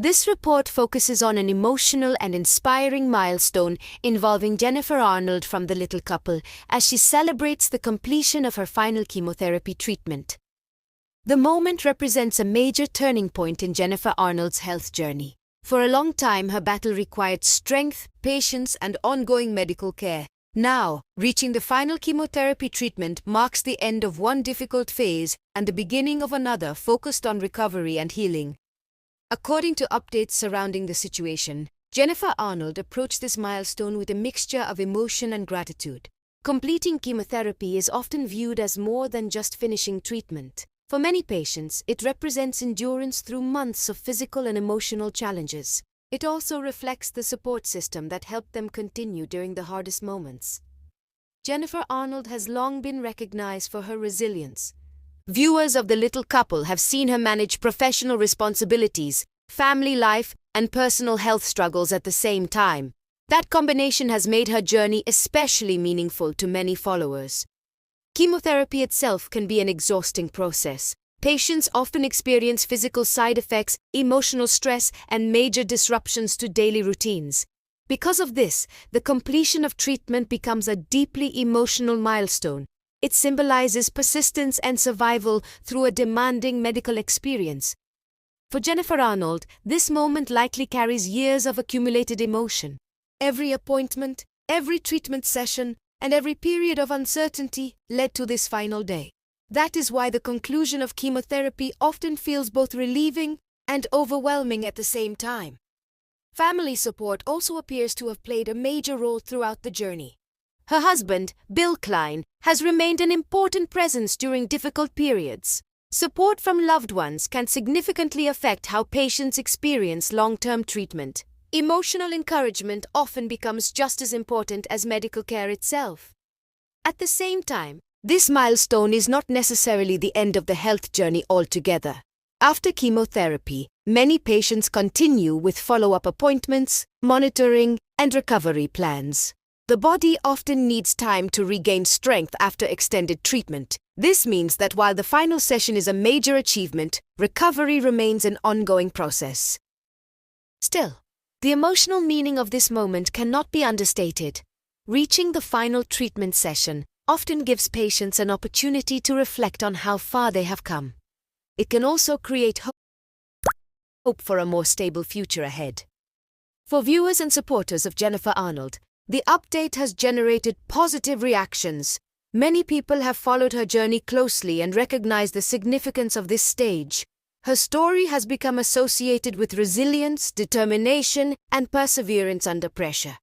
This report focuses on an emotional and inspiring milestone involving Jennifer Arnold from The Little Couple as she celebrates the completion of her final chemotherapy treatment. The moment represents a major turning point in Jennifer Arnold's health journey. For a long time, her battle required strength, patience, and ongoing medical care. Now, reaching the final chemotherapy treatment marks the end of one difficult phase and the beginning of another focused on recovery and healing. According to updates surrounding the situation, Jennifer Arnold approached this milestone with a mixture of emotion and gratitude. Completing chemotherapy is often viewed as more than just finishing treatment. For many patients, it represents endurance through months of physical and emotional challenges. It also reflects the support system that helped them continue during the hardest moments. Jennifer Arnold has long been recognized for her resilience. Viewers of The Little Couple have seen her manage professional responsibilities, family life, and personal health struggles at the same time. That combination has made her journey especially meaningful to many followers. Chemotherapy itself can be an exhausting process. Patients often experience physical side effects, emotional stress, and major disruptions to daily routines. Because of this, the completion of treatment becomes a deeply emotional milestone. It symbolizes persistence and survival through a demanding medical experience. For Jennifer Arnold, this moment likely carries years of accumulated emotion. Every appointment, every treatment session, and every period of uncertainty led to this final day. That is why the conclusion of chemotherapy often feels both relieving and overwhelming at the same time. Family support also appears to have played a major role throughout the journey. Her husband, Bill Klein, has remained an important presence during difficult periods. Support from loved ones can significantly affect how patients experience long-term treatment. Emotional encouragement often becomes just as important as medical care itself. At the same time, this milestone is not necessarily the end of the health journey altogether. After chemotherapy, many patients continue with follow-up appointments, monitoring, and recovery plans. The body often needs time to regain strength after extended treatment. This means that while the final session is a major achievement, recovery remains an ongoing process. Still, the emotional meaning of this moment cannot be understated. Reaching the final treatment session often gives patients an opportunity to reflect on how far they have come. It can also create hope for a more stable future ahead. For viewers and supporters of Jennifer Arnold, the update has generated positive reactions. Many people have followed her journey closely and recognize the significance of this stage. Her story has become associated with resilience, determination, and perseverance under pressure.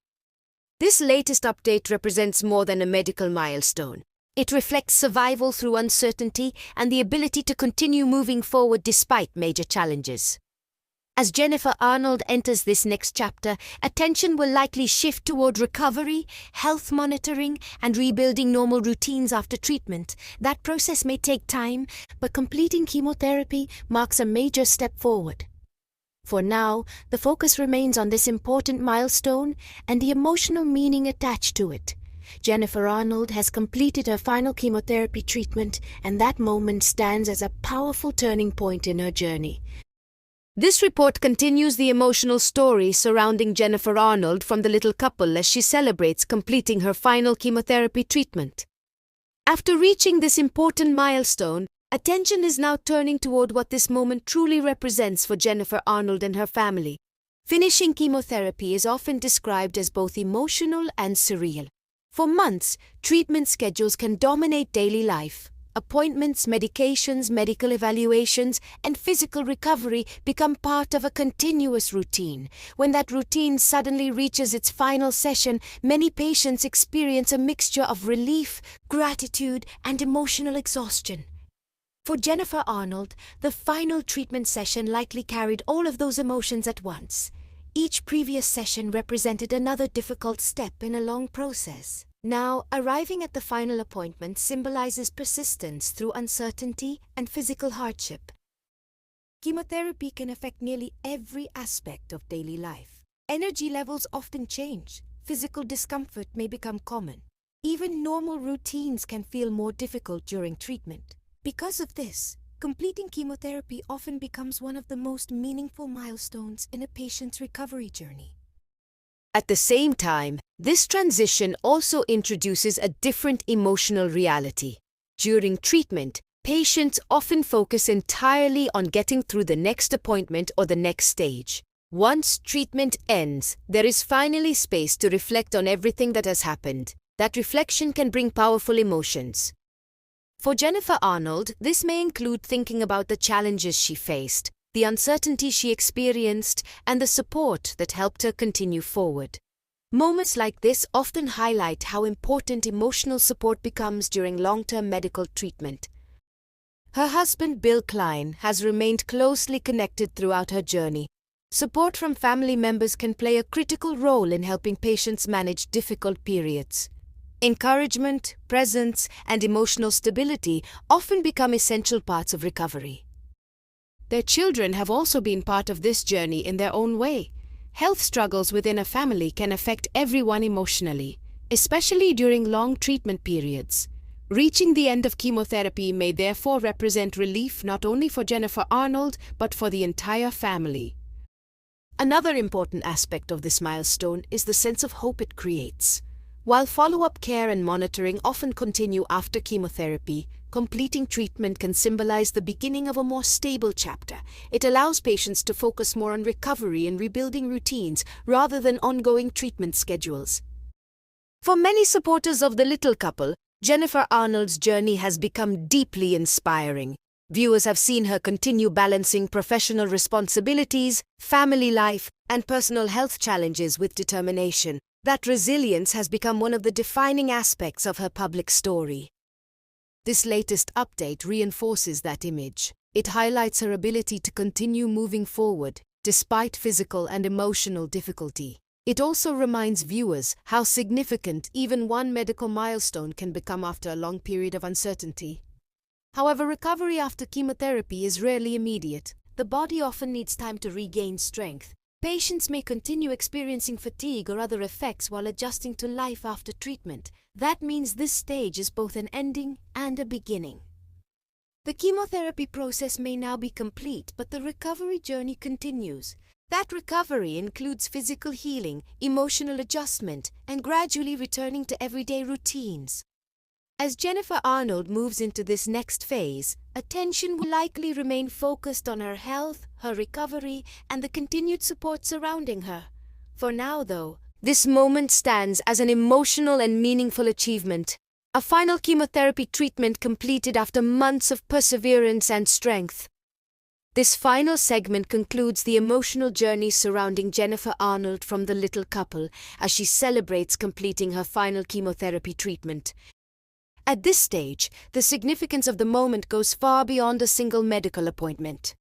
This latest update represents more than a medical milestone. It reflects survival through uncertainty and the ability to continue moving forward despite major challenges. As Jennifer Arnold enters this next chapter, attention will likely shift toward recovery, health monitoring, and rebuilding normal routines after treatment. That process may take time, but completing chemotherapy marks a major step forward. For now, the focus remains on this important milestone and the emotional meaning attached to it. Jennifer Arnold has completed her final chemotherapy treatment, and that moment stands as a powerful turning point in her journey. This report continues the emotional story surrounding Jennifer Arnold from The Little Couple as she celebrates completing her final chemotherapy treatment. After reaching this important milestone, attention is now turning toward what this moment truly represents for Jennifer Arnold and her family. Finishing chemotherapy is often described as both emotional and surreal. For months, treatment schedules can dominate daily life. Appointments, medications, medical evaluations, and physical recovery become part of a continuous routine. When that routine suddenly reaches its final session, many patients experience a mixture of relief, gratitude, and emotional exhaustion. For Jennifer Arnold, the final treatment session likely carried all of those emotions at once. Each previous session represented another difficult step in a long process. Now, arriving at the final appointment symbolizes persistence through uncertainty and physical hardship. Chemotherapy can affect nearly every aspect of daily life. Energy levels often change. Physical discomfort may become common. Even normal routines can feel more difficult during treatment. Because of this, completing chemotherapy often becomes one of the most meaningful milestones in a patient's recovery journey. At the same time, this transition also introduces a different emotional reality. During treatment, patients often focus entirely on getting through the next appointment or the next stage. Once treatment ends, there is finally space to reflect on everything that has happened. That reflection can bring powerful emotions. For Jennifer Arnold, this may include thinking about the challenges she faced, the uncertainty she experienced, and the support that helped her continue forward. Moments like this often highlight how important emotional support becomes during long-term medical treatment. Her husband, Bill Klein, has remained closely connected throughout her journey. Support from family members can play a critical role in helping patients manage difficult periods. Encouragement, presence, and emotional stability often become essential parts of recovery. Their children have also been part of this journey in their own way. Health struggles within a family can affect everyone emotionally, especially during long treatment periods. Reaching the end of chemotherapy may therefore represent relief not only for Jennifer Arnold, but for the entire family. Another important aspect of this milestone is the sense of hope it creates. While follow-up care and monitoring often continue after chemotherapy, completing treatment can symbolize the beginning of a more stable chapter. It allows patients to focus more on recovery and rebuilding routines rather than ongoing treatment schedules. For many supporters of The Little Couple, Jennifer Arnold's journey has become deeply inspiring. Viewers have seen her continue balancing professional responsibilities, family life, and personal health challenges with determination. That resilience has become one of the defining aspects of her public story. This latest update reinforces that image. It highlights her ability to continue moving forward, despite physical and emotional difficulty. It also reminds viewers how significant even one medical milestone can become after a long period of uncertainty. However, recovery after chemotherapy is rarely immediate. The body often needs time to regain strength. Patients may continue experiencing fatigue or other effects while adjusting to life after treatment. That means this stage is both an ending and a beginning. The chemotherapy process may now be complete, but the recovery journey continues. That recovery includes physical healing, emotional adjustment, and gradually returning to everyday routines. As Jennifer Arnold moves into this next phase, attention will likely remain focused on her health, her recovery, and the continued support surrounding her. For now, though, this moment stands as an emotional and meaningful achievement. A final chemotherapy treatment completed after months of perseverance and strength. This final segment concludes the emotional journey surrounding Jennifer Arnold from The Little Couple as she celebrates completing her final chemotherapy treatment. At this stage, the significance of the moment goes far beyond a single medical appointment.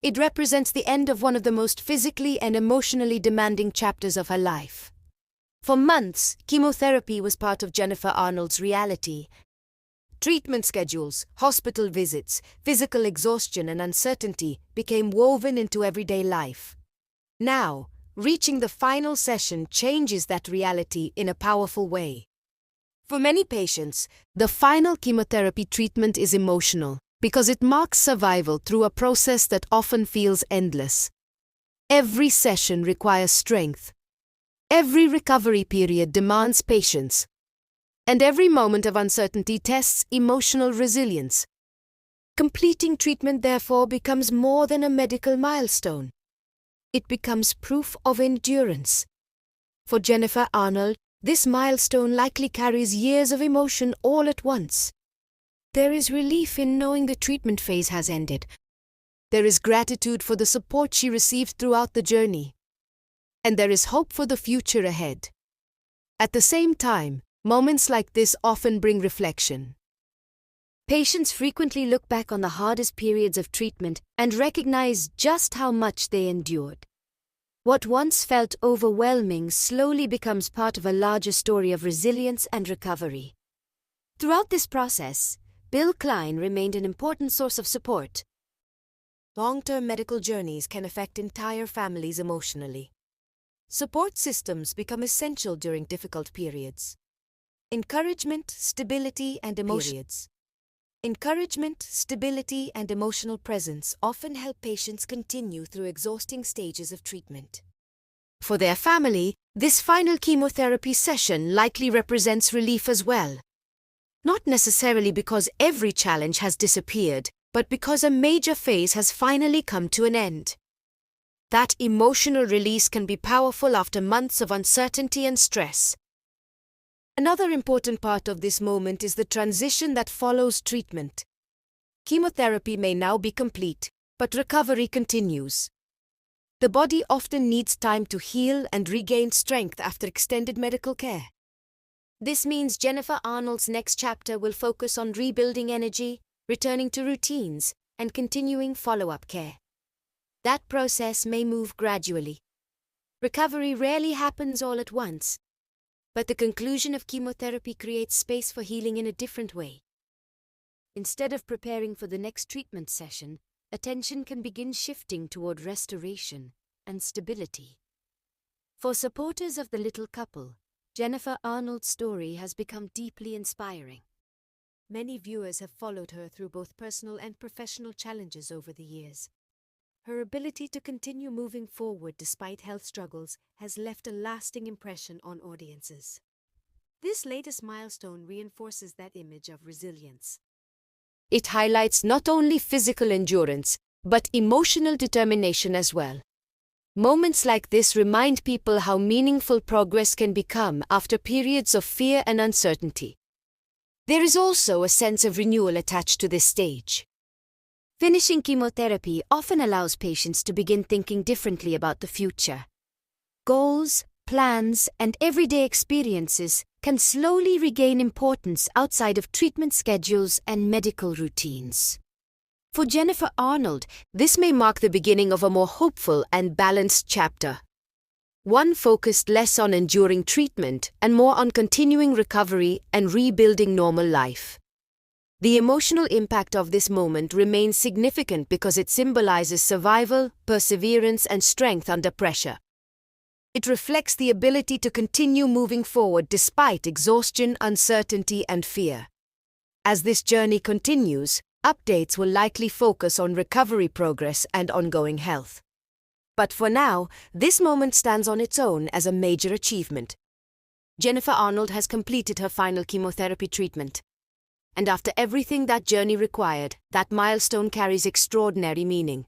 It represents the end of one of the most physically and emotionally demanding chapters of her life. For months, chemotherapy was part of Jennifer Arnold's reality. Treatment schedules, hospital visits, physical exhaustion, and uncertainty became woven into everyday life. Now, reaching the final session changes that reality in a powerful way. For many patients, the final chemotherapy treatment is emotional because it marks survival through a process that often feels endless. Every session requires strength. Every recovery period demands patience. And every moment of uncertainty tests emotional resilience. Completing treatment, therefore, becomes more than a medical milestone. It becomes proof of endurance. For Jennifer Arnold, this milestone likely carries years of emotion all at once. There is relief in knowing the treatment phase has ended. There is gratitude for the support she received throughout the journey. And there is hope for the future ahead. At the same time, moments like this often bring reflection. Patients frequently look back on the hardest periods of treatment and recognize just how much they endured. What once felt overwhelming slowly becomes part of a larger story of resilience and recovery. Throughout this process, Bill Klein remained an important source of support. Long-term medical journeys can affect entire families emotionally. Support systems become essential during difficult periods. Encouragement, stability, and emotions Encouragement, stability, and emotional presence often help patients continue through exhausting stages of treatment. For their family, this final chemotherapy session likely represents relief as well. Not necessarily because every challenge has disappeared, but because a major phase has finally come to an end. That emotional release can be powerful after months of uncertainty and stress. Another important part of this moment is the transition that follows treatment. Chemotherapy may now be complete, but recovery continues. The body often needs time to heal and regain strength after extended medical care. This means Jennifer Arnold's next chapter will focus on rebuilding energy, returning to routines, and continuing follow-up care. That process may move gradually. Recovery rarely happens all at once, but the conclusion of chemotherapy creates space for healing in a different way. Instead of preparing for the next treatment session, attention can begin shifting toward restoration and stability. For supporters of The Little Couple, Jennifer Arnold's story has become deeply inspiring. Many viewers have followed her through both personal and professional challenges over the years. Her ability to continue moving forward despite health struggles has left a lasting impression on audiences. This latest milestone reinforces that image of resilience. It highlights not only physical endurance, but emotional determination as well. Moments like this remind people how meaningful progress can become after periods of fear and uncertainty. There is also a sense of renewal attached to this stage. Finishing chemotherapy often allows patients to begin thinking differently about the future. Goals, plans, and everyday experiences can slowly regain importance outside of treatment schedules and medical routines. For Jennifer Arnold, this may mark the beginning of a more hopeful and balanced chapter. One focused less on enduring treatment and more on continuing recovery and rebuilding normal life. The emotional impact of this moment remains significant because it symbolizes survival, perseverance, and strength under pressure. It reflects the ability to continue moving forward despite exhaustion, uncertainty, and fear. As this journey continues, updates will likely focus on recovery progress and ongoing health. But for now, this moment stands on its own as a major achievement. Jennifer Arnold has completed her final chemotherapy treatment. And after everything that journey required, that milestone carries extraordinary meaning.